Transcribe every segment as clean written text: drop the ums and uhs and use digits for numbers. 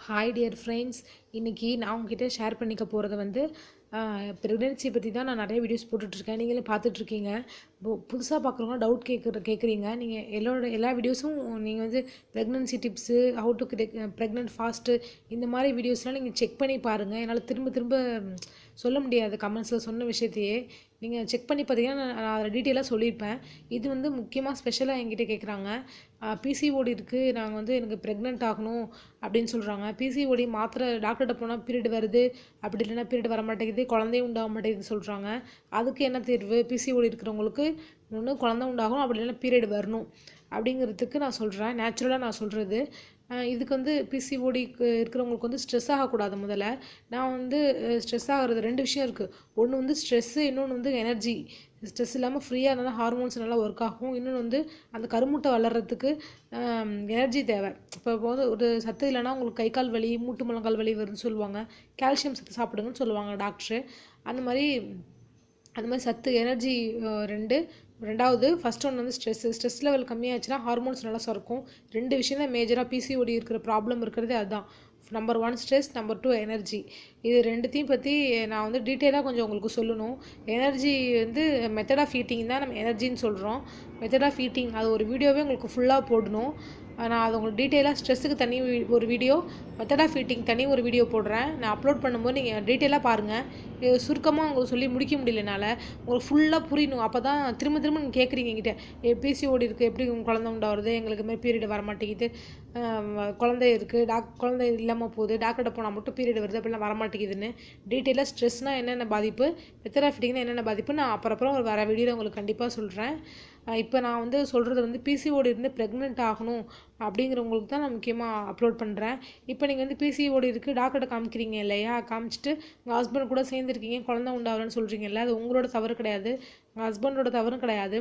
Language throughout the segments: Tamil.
ஹாய் டியர் ஃப்ரெண்ட்ஸ், இன்றைக்கி நான் உங்ககிட்ட ஷேர் பண்ணிக்க போகிறது வந்து ப்ரெக்னென்சி பற்றி தான் நான் நிறைய வீடியோஸ் போட்டுட்ருக்கேன். நீங்களே பார்த்துட்ருக்கீங்க. புதுசாக பார்க்குறவங்க டவுட் கேட்குறீங்க. நீங்கள் எல்லா வீடியோஸும் நீங்கள் வந்து pregnancy tips, how to pregnant fast, இந்த மாதிரி வீடியோஸ்லாம் நீங்கள் செக் பண்ணி பாருங்கள். என்னால் திரும்ப திரும்ப சொல்ல முடியாது கமெண்ட்ஸில் சொன்ன விஷயத்தையே. நீங்கள் செக் பண்ணி பார்த்தீங்கன்னா நான் அதில் டீட்டெயிலாக சொல்லியிருப்பேன். இது வந்து முக்கியமாக ஸ்பெஷலாக என்கிட்ட கேட்குறாங்க. பிசிஓடி இருக்குது, நாங்கள் வந்து எனக்கு ப்ரெக்னென்ட் ஆகணும் அப்படின்னு சொல்கிறாங்க. பிசிஓடி மாத்திரை டாக்டர்கிட்ட போனால் பீரியட் வருது, அப்படி இல்லைன்னா பீரியட் வர மாட்டேங்குது, குழந்தையும் உண்டாக மாட்டேங்குதுன்னு சொல்கிறாங்க. அதுக்கு என்ன தீர்வு? பிசிஓடி இருக்கிறவங்களுக்கு ஒன்று குழந்தை உண்டாகணும், அப்படி இல்லைன்னா பீரியட் வரணும் அப்படிங்கிறதுக்கு நான் சொல்கிறேன். நேச்சுரலாக நான் சொல்கிறது. இதுக்கு வந்து பிசிஓடிக்கு இருக்கிறவங்களுக்கு வந்து ஸ்ட்ரெஸ் ஆகக்கூடாது. முதல்ல நான் வந்து ஸ்ட்ரெஸ் ஆகிறது 2 விஷயம் இருக்குது. ஒன்று வந்து ஸ்ட்ரெஸ்ஸு, இன்னொன்று வந்து எனர்ஜி. ஸ்ட்ரெஸ் இல்லாமல் ஃப்ரீயாக இருந்தால் ஹார்மோன்ஸ் நல்லா ஒர்க் ஆகும். இன்னொன்று வந்து அந்த கருமுட்டை வளர்கிறதுக்கு எனர்ஜி தேவை. இப்போ வந்து ஒரு சத்து இல்லைன்னா உங்களுக்கு கை கால் வலி, மூட்டு முழங்கால் வலி வருதுன்னு சொல்லுவாங்க. கால்சியம் சத்து சாப்பிடுங்கன்னு சொல்லுவாங்க டாக்டரு. அந்த மாதிரி சத்து, எனர்ஜி 2. ரெண்டாவது ஃபஸ்ட் ஒன்று வந்து ஸ்ட்ரெஸ் லெவல் கம்மியாச்சுன்னா ஹார்மோன்ஸ் நல்லா சுரக்கும். 2 விஷயம் தான் மேஜராக பிசிஓடி இருக்கிற ப்ராப்ளம் இருக்கிறதே அதுதான். Number 1 stress, number 2 energy. இது 2த்தையும் பற்றி நான் வந்து டீட்டெயிலாக கொஞ்சம் உங்களுக்கு சொல்லணும். எனர்ஜி வந்து மெத்தட் ஆஃப் ஈட்டிங் தான் நம்ம எனர்ஜின்னு சொல்கிறோம். மெத்தட் ஆஃப் ஈட்டிங் அது ஒரு வீடியோவே உங்களுக்கு ஃபுல்லாக போடணும். நான் அது உங்களுக்கு டீட்டெயிலாக ஸ்ட்ரெஸ்ஸுக்கு தனி ஒரு வீடியோ, மெத்தட் ஆஃப் ஈட்டிங் தனி ஒரு வீடியோ போடுறேன். நான் அப்லோட் பண்ணும்போது நீங்கள் டீட்டெயிலாக பாருங்கள். சுருக்கமாக உங்களுக்கு சொல்லி முடிக்க முடியலனால உங்களுக்கு ஃபுல்லாக புரியணும். அப்போ தான் திரும்ப திரும்ப நீங்கள் கேட்குறீங்க என்கிட்ட, பிசிஓடி இருக்குது, எப்படி உங்கள் குழந்தை உண்டாகிறது, எங்களுக்கு மாதிரி பீரியட் வர மாட்டேங்குது, குழந்தை இருக்குது, குழந்தை இல்லாமல் போகுது, டாக்டர்கிட்ட போனால் மட்டும் பீரியட் வருது, அப்படிலாம் வர மாட்டேங்குதுன்னு டீட்டெயிலாக ஸ்ட்ரெஸ்னால் என்னென்ன பாதிப்பு, மெத்தட் ஆஃப் ஈட்டிங்னா என்னென்ன பாதிப்பு நான் அப்புறம் ஒரு வர வீடியோவில் உங்களுக்கு கண்டிப்பாக சொல்கிறேன். இப்போ நான் வந்து சொல்கிறது வந்து பிசிஓடி இருந்து ப்ரெக்னென்ட் ஆகணும் அப்படிங்கிறவங்களுக்கு தான் நான் முக்கியமாக அப்லோட் பண்ணுறேன். இப்போ நீங்கள் வந்து பிசிஓடி இருக்குது, டாக்டர்கிட்ட காமிக்கிறீங்க இல்லையா, காமிச்சிட்டு உங்கள் ஹஸ்பண்ட் கூட சேர்ந்துருக்கீங்க, குழந்தை உண்டாகலன்னு சொல்கிறீங்கல்ல, அது உங்களோட தவறு கிடையாது, உங்கள் ஹஸ்பண்டோட தவறும் கிடையாது.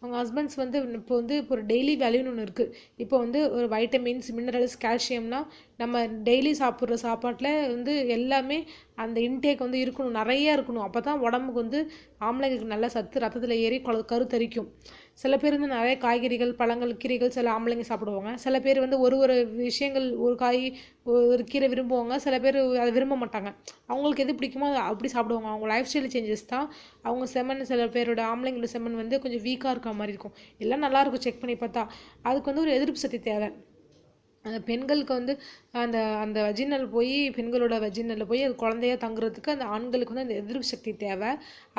உங்கள் ஹஸ்பண்ட்ஸ் வந்து இப்போ ஒரு டெய்லி வேல்யூன்னு ஒன்று இருக்குது. இப்போ வந்து ஒரு வைட்டமின்ஸ், மினரல்ஸ், கால்சியம்னா நம்ம டெய்லி சாப்பிட்ற சாப்பாட்டில் வந்து எல்லாமே அந்த இன்டேக் வந்து இருக்கணும், நிறைய இருக்கணும். அப்போ தான் உடம்புக்கு வந்து ஆம்பளைங்களுக்கு நல்ல சத்து ரத்தத்தில் ஏறி கருத்தரிக்கும். சில பேர் வந்து நிறைய காய்கறிகள், பழங்கள், கீரைகள் சில ஆம்பளைங்க சாப்பிடுவாங்க. சில பேர் வந்து ஒரு விஷயங்கள், ஒரு காய், ஒரு கீரை விரும்புவாங்க. சில பேர் அதை விரும்ப மாட்டாங்க. அவங்களுக்கு எது பிடிக்குமோ அதை அப்படி சாப்பிடுவாங்க. அவங்க லைஃப் ஸ்டைல் சேஞ்சஸ் தான். அவங்க செமன், சில பேரோட ஆம்பளைங்களோட செமன் வந்து கொஞ்சம் வீக்காக இருக்க மாதிரி இருக்கும். எல்லாம் நல்லாயிருக்கும் செக் பண்ணி பார்த்தா. அதுக்கு வந்து ஒரு எதிர்ப்பு சக்தி தேவை. அந்த பெண்களுக்கு வந்து அந்த அந்த வஜினல் போய், பெண்களோட வஜினலில் போய் அது குழந்தையாக தங்குறதுக்கு அந்த ஆண்களுக்கு வந்து அந்த எதிர்ப்பு சக்தி தேவை.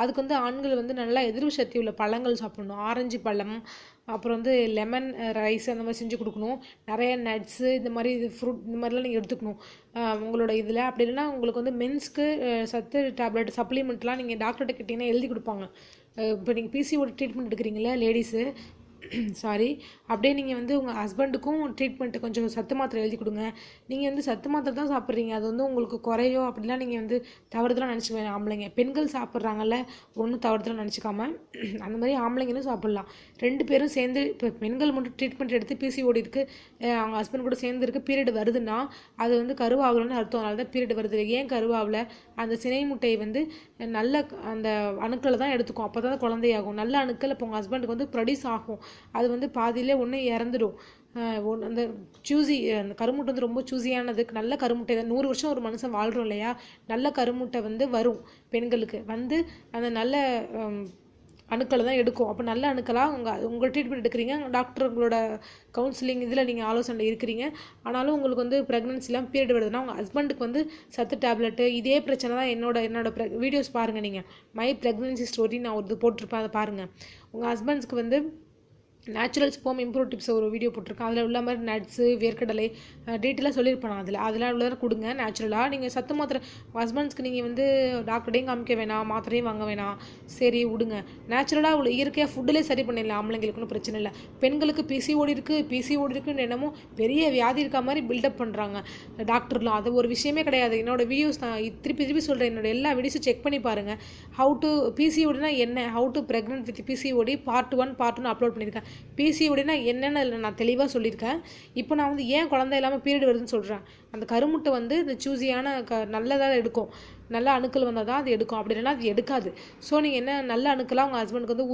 அதுக்கு வந்து ஆண்கள் வந்து நல்லா எதிர்ப்பு சக்தி உள்ள பழங்கள் சாப்பிடணும். ஆரஞ்சு பழம், அப்புறம் வந்து லெமன் ரைஸ் அந்த மாதிரி செஞ்சு கொடுக்கணும். நிறைய நட்ஸு, இந்த மாதிரி ஃப்ரூட், இந்த மாதிரிலாம் நீங்கள் எடுத்துக்கணும் உங்களோட இதில். அப்படி இல்லைன்னா உங்களுக்கு வந்து மென்ஸ்க்கு சத்து டேப்லெட், சப்ளிமெண்ட்லாம் நீங்கள் டாக்டர்கிட்ட கிட்டிங்கன்னா எழுதி கொடுப்பாங்க. இப்போ நீங்கள் பிசிஓடி ட்ரீட்மெண்ட் எடுக்கிறீங்களா லேடிஸு, சாரி, அப்படியே நீங்கள் வந்து உங்கள் ஹஸ்பண்டுக்கும் ட்ரீட்மெண்ட்டு கொஞ்சம் சத்து மாத்திரை எழுதி கொடுங்க. நீங்கள் வந்து சத்து மாத்திரை தான் சாப்பிட்றீங்க, அது வந்து உங்களுக்கு குறையோ அப்படிலாம் நீங்கள் வந்து தவறுதலாக நினச்சிக்க ஆம்பளைங்க. பெண்கள் சாப்பிட்றாங்கல்ல, ஒன்றும் தவறுதலாக நினச்சிக்காம அந்த மாதிரி ஆம்பளைங்களும் சாப்பிட்லாம். 2 பேரும் சேர்ந்து, இப்போ பெண்கள் மட்டும் ட்ரீட்மெண்ட் எடுத்து பிசிஓடி இருக்குது, அவங்க ஹஸ்பண்ட் கூட சேர்ந்து இருக்குது, பீரியட் வருதுன்னா அது வந்து கருவாகலன்னு அர்த்தம். அதனால தான் பீரியட் வருது. ஏன் கருவாவில்? அந்த சினை முட்டையை வந்து நல்ல அந்த அணுக்களை தான் எடுத்துக்கும். அப்போ தான் குழந்தையாகும். நல்ல அணுக்கள் இப்போ உங்கள் ஹஸ்பண்டுக்கு வந்து ப்ரொடியூஸ் ஆகும். அது வந்து பாதியிலே ஒன்று இறந்துடும். அந்த அந்த கருமுட்டை வந்து ரொம்ப சூஸியானது. நல்ல கருமுட்டை தான். 100 வருஷம் ஒரு மனுஷன் வாழ்கிறோம் இல்லையா, நல்ல கருமுட்டை வந்து வரும் பெண்களுக்கு. வந்து அந்த நல்ல அணுக்களை தான் எடுக்கும். அப்போ நல்ல அணுக்களாக உங்கள் ட்ரீட்மெண்ட் எடுக்கிறீங்க, டாக்டருங்களோட கவுன்சிலிங் இதில் நீங்கள் ஆலோசனை இருக்கிறீங்க. ஆனாலும் உங்களுக்கு வந்து ப்ரெக்னன்சிலாம் பீரியட் வருதுன்னா உங்கள் ஹஸ்பண்டுக்கு வந்து சத்து டேப்லெட்டு, இதே பிரச்சனை தான் என்னோட வீடியோஸ் பாருங்கள். நீங்கள் மை ப்ரெக்னன்சி ஸ்டோரி நான் ஒரு இது போட்டிருப்பேன், அதை பாருங்கள். உங்கள் ஹஸ்பண்ட்ஸ்க்கு வந்து நேச்சுரல் ஸ்பெர்ம் இம்ப்ரூவ் டிப்ஸ் ஒரு வீடியோ போட்டிருக்கேன். அதில் உள்ள மாதிரி நட்ஸு, வேர்க்கடலை டீட்டெயிலாக சொல்லியிருப்பேன். அதெல்லாம் உள்ளதாக கொடுங்க. நேச்சுரலாக நீங்கள் சத்து மாத்திரை ஹஸ்பண்ட்ஸ்க்கு நீங்கள் வந்து டாக்டர்டையும் காமிக்க வேணாம், மாத்திரையும் வாங்க வேணாம், சரி விடுங்க. நேச்சுரலாக உள்ள இயற்கையாக ஃபுட்டிலே சரி பண்ணிடலாம். ஆம்பளைங்களுக்கு ஒன்றும் பிரச்சனை இல்லை. பெண்களுக்கு பிசிஓடி இருக்குன்னு என்னமோ பெரிய வியாதி இருக்க மாதிரி பில்டப் பண்ணுறாங்க டாக்டர்லாம். அது ஒரு விஷயமே கிடையாது. என்னோடய வீடியோஸ் நான் திருப்பி சொல்கிறேன். என்னோட எல்லா வீடியோஸும் செக் பண்ணி பாருங்கள். ஹவு டு பிசிஓடினா என்ன, how to pregnant with PCOD part 1 part 2 upload பண்ணியிருக்கேன். பிசிஓடினா என்னென்னு நான் தெளிவாக சொல்லியிருக்கேன். இப்போ நான் வந்து ஏன் குழந்தை இல்லாமல் பீரியட் வருதுன்னு சொல்கிறேன். அந்த கருமுட்டை வந்து இந்த சூஸியான நல்லதாக எடுக்கும், நல்ல அணுக்கள் வந்தால் தான் அது எடுக்கும், அப்படி இல்லைன்னா அது எடுக்காது. ஸோ நீங்கள் என்ன நல்ல அணுக்களாக உங்கள் ஹஸ்பண்டுக்கு வந்து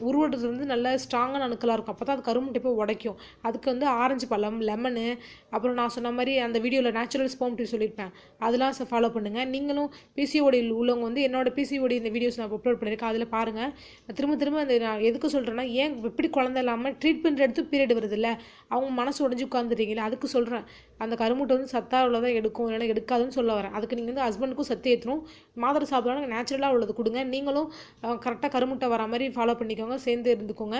உருவடுறது வந்து நல்ல ஸ்ட்ராங்கான அணுக்களாக இருக்கும், அப்போ தான் அது கருமுட்டை போய் உடைக்கும். அதுக்கு வந்து ஆரஞ்சு பழம், லெமனு, அப்புறம் நான் சொன்ன மாதிரி அந்த வீடியோவில் நேச்சுரல் ஸ்பெர்ம் டியூப் சொல்லியிருப்பேன், அதெல்லாம் ஃபாலோ பண்ணுங்கள். நீங்களும் பிசிஓடி உள்ளவங்க வந்து என்னோட பிசிஓடி இந்த வீடியோஸ் நான் அப்லோட் பண்ணியிருக்கேன், அதில் பாருங்கள். திரும்ப திரும்ப அந்த நான் எதுக்கு சொல்கிறேன்னா, ஏன் எப்படி குழந்தை இல்லாமல் ட்ரீட்மெண்ட் எடுத்து பீரியட் வருது இல்லை, அவங்க மனசு உடஞ்சி உட்காந்துட்டீங்களே, அதுக்கு சொல்கிறேன். அந்த கருமுட்டை வந்து சத்தாக உள்ளதான் எடுக்கும், இல்லைன்னா எடுக்காதுன்னு சொல்ல வரேன். அதுக்கு நீங்கள் வந்து ஹஸ்பண்டுக்கும் சத்து ஏற்றணும், மாத்திரை சாப்பிட்றாங்க நேச்சுரலாக உள்ளது கொடுங்க. நீங்களும் கரெக்டாக கருமுட்டை வர மாதிரி ஃபாலோ பண்ணிக்கோங்க, சேர்ந்து இருந்துக்கோங்க.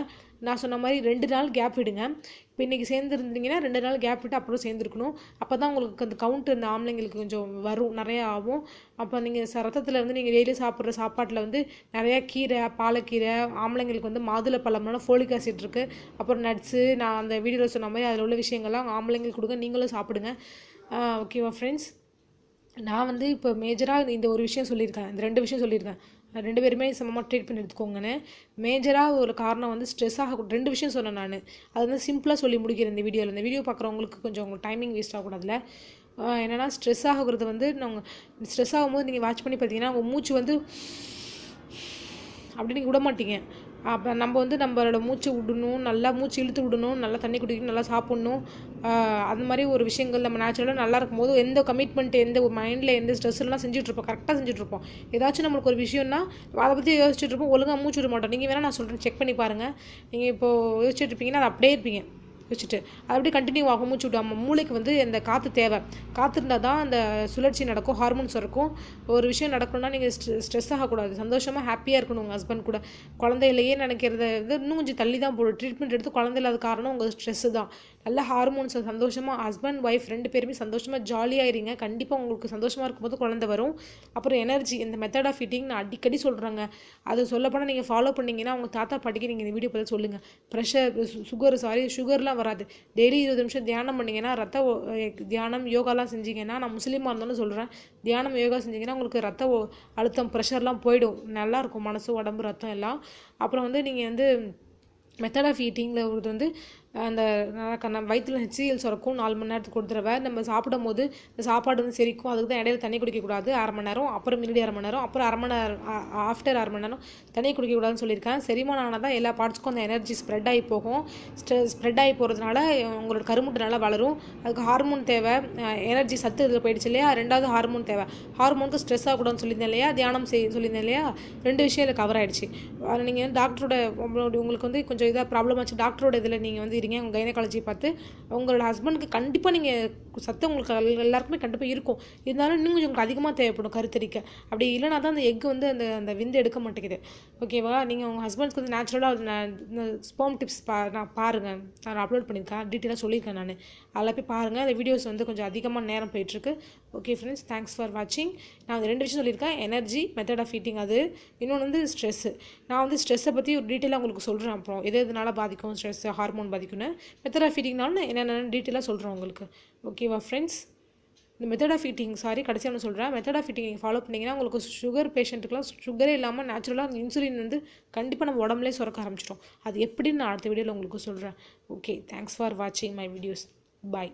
நான் சொன்ன மாதிரி 2 நாள் கேப் விடுங்க. இப்போ இன்றைக்கி சேர்ந்து இருந்தீங்கன்னா 2 நாள் கேப் விட்டு அப்புறம் சேர்ந்துருக்கணும். அப்போ தான் உங்களுக்கு அந்த கவுண்ட் இந்த ஆம்பளைங்களுக்கு கொஞ்சம் வரும், நிறையா ஆகும். அப்போ நீங்கள் ரத்தத்தில் வந்து நீங்கள் டெய்லி சாப்பிட்ற சாப்பாட்டில் வந்து நிறையா கீரை, பாலக்கீரை, ஆம்பளைங்களுக்கு வந்து மாதுளை பழம்னா ஃபோலிக் ஆசிட் இருக்குது, அப்புறம் நட்ஸு, நான் அந்த வீடியோவில் சொன்ன மாதிரி அதில் உள்ள விஷயங்கள்லாம் ஆம்பளைங்களுக்கு கொடுங்க, நீங்களும் சாப்பிடுங்க. ஓகேவா ஃப்ரெண்ட்ஸ்? நான் வந்து இப்போ மேஜராக இந்த ஒரு விஷயம் சொல்லியிருக்கேன், இந்த 2 விஷயம் சொல்லியிருக்கேன். 2 பேருமே சமமாக ட்ரீட்மெண்ட் எடுத்துக்கோங்கன்னு. மேஜராக ஒரு காரணம் வந்து ஸ்ட்ரெஸ் ஆக 2 விஷயம் சொன்னேன் நான், அது வந்து சிம்பிளாக சொல்லி முடிக்கிறேன் இந்த வீடியோவில். இந்த வீடியோ பார்க்குறவங்களுக்கு கொஞ்சம் உங்களுக்கு டைமிங் வேஸ்ட் ஆகக்கூடாதுல. என்னென்னா ஸ்ட்ரெஸ் ஆகுறது வந்து நாங்கள் ஸ்ட்ரெஸ் ஆகும்போது நீங்கள் வாட்ச் பண்ணி பார்த்தீங்கன்னா உங்கள் மூச்சு வந்து அப்படி நீங்கள் விட மாட்டீங்க. அப்போ நம்ம வந்து நம்மளோட மூச்சு விடணும், நல்லா மூச்சு இழுத்து விடணும், நல்லா தண்ணி குடிக்கணும், நல்லா சாப்பிட்ணும். அந்த மாதிரி ஒரு விஷயங்கள் நம்ம நேச்சுரலாக நல்லா இருக்கும்போது எந்த கமிட்மெண்ட், எந்த மைண்டில் எந்த ஸ்ட்ரெஸ்லாம் செஞ்சுட்ருப்போம், கரெக்டாக செஞ்சுட்ருப்போம். ஏதாச்சும் நம்மளுக்கு ஒரு விஷயம்னா அதை பற்றி யோசிச்சுட்டு இருப்போம், ஒழுங்காக மூச்சு விட மாட்டோம். நீங்கள் வேணால் நான் சொல்கிறேன், செக் பண்ணி பாருங்கள். நீங்கள் இப்போது யோசிச்சுட்டு இருப்பீங்கன்னா அது அப்படியே இருப்பீங்க வச்சுட்டு, அது அப்படியே கண்டினியூ ஆகும். மூச்சு விடாமல் மூளைக்கு வந்து இந்த காற்று தேவை, காற்று இருந்தால் தான் அந்த சுழற்சி நடக்கும், ஹார்மோன்ஸ் இருக்கும். ஒரு விஷயம் நடக்கணும்னா நீங்கள் ஸ்ட்ரெஸ் ஆகக்கூடாது, சந்தோஷமாக ஹாப்பியாக இருக்கணும். உங்கள் ஹஸ்பண்ட் கூட குழந்தையிலேயே நினைக்கிறத வந்து இன்னும் கொஞ்சம் தள்ளி தான் போடும். ட்ரீட்மெண்ட் எடுத்து குழந்தை இல்லாத காரணம் உங்கள் ஸ்ட்ரெஸ்ஸு தான். நல்ல ஹார்மோன்ஸை சந்தோஷமாக ஹஸ்பண்ட் ஒய்ஃப் 2 பேருமே சந்தோஷமாக ஜாலியாக இருங்க. கண்டிப்பாக உங்களுக்கு சந்தோஷமாக இருக்கும்போது குழந்தை வரும். அப்புறம் எனர்ஜி, இந்த மெத்தட் ஆஃப் ஈட்டிங் நான் அடிக்கடி சொல்கிறாங்க, அது சொல்லப்போனால் நீங்கள் ஃபாலோ பண்ணிங்கன்னா உங்கள் தாத்தா பாட்டிக்கு நீங்கள் இந்த வீடியோ பார்த்து சொல்லுங்கள். சுகர்லாம் வராது. டெய்லி 20 நிமிஷம் தியானம் பண்ணிங்கன்னா, தியானம் யோகாலாம் செஞ்சிங்கன்னா, நான் முஸ்லீமாக இருந்தாலும் சொல்கிறேன், தியானம் யோகா செஞ்சிங்கன்னா உங்களுக்கு ரத்த அழுத்தம், ப்ரெஷர்லாம் போயிடும், நல்லாயிருக்கும் மனசு, உடம்பு, ரத்தம் எல்லாம். அப்புறம் வந்து நீங்கள் வந்து மெத்தட் ஆஃப் ஈட்டிங்கில் ஒரு வந்து அந்த வயிற்றில் HCl சுரக்கும் 4 மணி நேரத்துக்கு ஒரு தடவை. நம்ம சாப்பிடும் போது இந்த சாப்பாடு வந்து செரிக்கும், அதுக்கு தான் இடையில தண்ணி குடிக்கக்கூடாது 1/2 மணி நேரம், அப்புறம் மீறி 1/2 மணி நேரம், அப்புறம் 1/2 மணி நேரம் ஆஃப்டர் 1/2 மணி நேரம் தண்ணி குடிக்கக்கூடாதுன்னு சொல்லியிருக்கேன். செரிமானம் ஆனால் தான் எல்லா பார்ட்ஸ்க்கும் அந்த எனர்ஜி ஸ்ப்ரெட் ஆகி போகும். ஸ்ப்ரெட் ஆகி போகிறதுனால உங்களோட கருமுட்டை நல்லா வளரும். அதுக்கு ஹார்மோன் தேவை, எனர்ஜி சத்து இதில் போயிடுச்சு இல்லையா. 2வது ஹார்மோன் தேவை. ஹார்மோனுக்கு ஸ்ட்ரெஸ் ஆகக்கூடாதுன்னு சொல்லியிருந்தேன் இல்லையா, தியானம் சொல்லியிருந்தேன் இல்லையா, 2 விஷயம் இதில் கவர் ஆகிடுச்சு. நீங்கள் டாக்டரோட உங்களுக்கு வந்து கொஞ்சம் இதாக ப்ராப்ளம் ஆச்சு, டாக்டரோட இதில் நீங்கள் வந்து இருங்க, உங்கள் கைனகாலஜி பார்த்து. உங்களோட ஹஸ்பண்டுக்கு கண்டிப்பாக நீங்கள் சத்து உங்களுக்கு எல்லாருக்குமே கண்டிப்பாக இருக்கும், இருந்தாலும் இன்னும் கொஞ்சம் உங்களுக்கு அதிகமாக தேவைப்படும் கருத்தரிக்க. அப்படி இல்லைனா தான் அந்த எக் வந்து அந்த விந்து எடுக்க மாட்டேங்குது. ஓகேவா? நீங்கள் உங்கள் ஹஸ்பண்ட்ஸ்க்கு வந்து நேச்சுரலாக ஸ்பெர்ம் டிப்ஸ் நான் பாருங்கள், நான் அப்லோட் பண்ணியிருக்கேன், டீட்டெயிலாக சொல்லியிருக்கேன் நான், அதில் போய் பாருங்கள். அந்த வீடியோஸ் வந்து கொஞ்சம் அதிகமாக நேரம் போயிட்டுருக்கு. ஓகே ஃப்ரெண்ட்ஸ், தேங்க்ஸ் ஃபார் வாட்சிங். நான் அந்த 2 விஷயம் சொல்லியிருக்கேன், எனர்ஜி, மெத்தட் ஆஃப் ஈட்டிங், அது இன்னொன்று வந்து ஸ்ட்ரெஸ்ஸு. நான் வந்து ஸ்ட்ரெஸ்ஸை பற்றி ஒரு டீட்டெயிலாக உங்களுக்கு சொல்கிறேன், அப்புறம் எதனால பாதிக்கும் ஸ்ட்ரெஸ், ஹார்மோன் பாதிக்கும்னு. மெத்தட் ஆஃப் ஈட்டிங்னாலும் என்னென்ன டீட்டெயிலாக சொல்கிறேன் உங்களுக்கு. ஓகேவா ஃப்ரெண்ட்ஸ்? இந்த மெத்தட் ஆஃப் ஈட்டிங் கடைசியாக நான் சொல்கிறேன், மெத்தட் ஆஃப் ஈட்டிங் நீங்கள் ஃபாலோ பண்ணிங்கன்னா உங்களுக்கு சுகர் பேஷண்ட்டுக்குலாம் சுகரே இல்லாமல் நேச்சுரலாக இன்சுலின் வந்து கண்டிப்பாக நம்ம உடம்புலேயே சுரக்க ஆரம்பிச்சிட்டோம். அது எப்படின்னு நான் அடுத்த வீடியோவில் உங்களுக்கு சொல்கிறேன். ஓகே, தேங்க்ஸ் ஃபார் வாட்சிங் மை வீடியோஸ். பாய்.